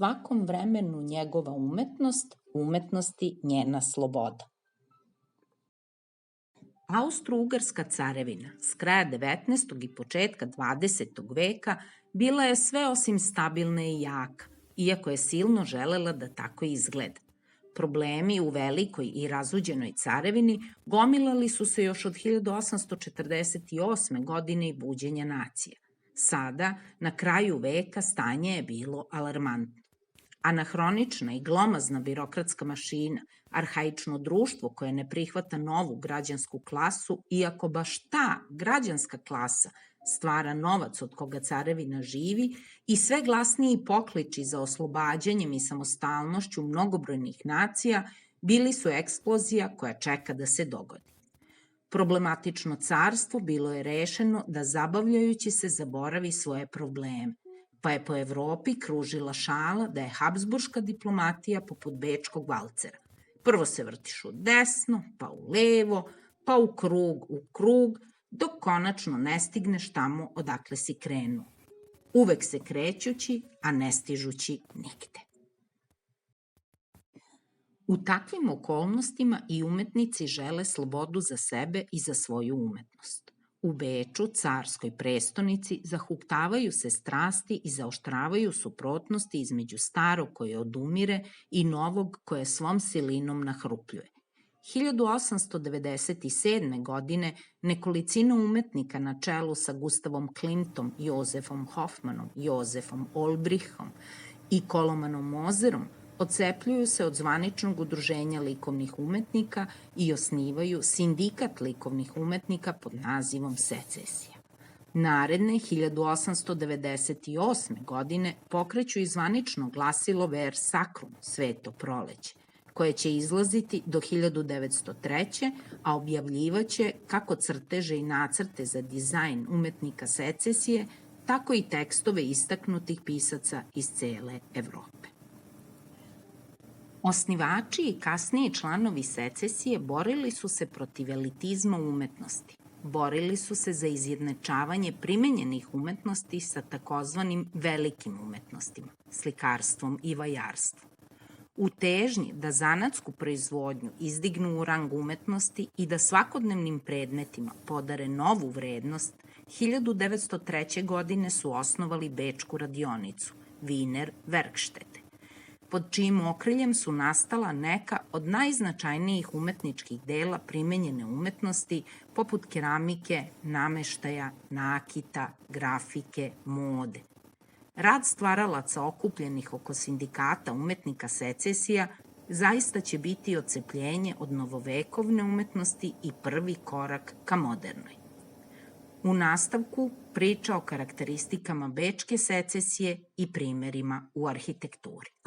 svakom vremenu njegova umetnost, umetnosti njena sloboda. Austro-Ugarska carevina s kraja 19. i početka 20. veka bila je sve osim stabilna i jaka, iako je silno želela da tako izgleda. Problemi u velikoj i razuđenoj carevini gomilali su se još od 1848. godine i buđenja nacija. Sada, na kraju veka, stanje je bilo alarmantno. Anahronična i glomazna birokratska mašina, arhaično društvo koje ne prihvata novu građansku klasu, iako baš ta građanska klasa stvara novac od koga carevina živi i sve glasniji pokliči za oslobađanjem i samostalnošću mnogobrojnih nacija, bili su eksplozija koja čeka da se dogodi. Problematično carstvo bilo je rešeno da zabavljajući se zaboravi svoje probleme, pa je po Evropi kružila šala da je habsburška diplomatija poput bečkog valcera. Prvo se vrtiš u desno, pa u levo, pa u krug, dok konačno ne stigneš tamo odakle si krenuo. Uvek se krećući, a ne stižući nigde. U takvim okolnostima i umetnici žele slobodu za sebe i za svoju umetnost. U Beču, carskoj prestonici, zahuktavaju se strasti i zaoštravaju suprotnosti između starog koje odumire i novog koje svom silinom nahrupljuje. 1897. godine nekolicina umetnika na čelu sa Gustavom Klimtom, Jozefom Hofmanom, Jozefom Olbrichtom i Kolomanom Mozerom odcepljuju se od zvaničnog udruženja likovnih umetnika i osnivaju Sindikat likovnih umetnika pod nazivom Secesija. Naredne 1898. godine pokreću i zvanično glasilo Ver Sacrum, Sveto proleće, koje će izlaziti do 1903. a objavljivaće kako crteže i nacrte za dizajn umetnika Secesije, tako i tekstove istaknutih pisaca iz cele Evrope. Osnivači i kasniji članovi Secesije borili su se protiv elitizma umetnosti. Borili su se za izjednačavanje primenjenih umetnosti sa takozvanim velikim umetnostima, slikarstvom i vajarstvom. U težnji da zanatsku proizvodnju izdignu u rang umetnosti i da svakodnevnim predmetima podare novu vrednost, 1903. godine su osnovali bečku radionicu, Wiener Werkstätte, pod čijim okriljem su nastala neka od najznačajnijih umetničkih dela primenjene umetnosti, poput keramike, nameštaja, nakita, grafike, mode. Rad stvaralaca okupljenih oko sindikata umetnika Secesija zaista će biti odcepljenje od novovekovne umetnosti i prvi korak ka modernoj. U nastavku priča o karakteristikama bečke Secesije i primerima u arhitekturi.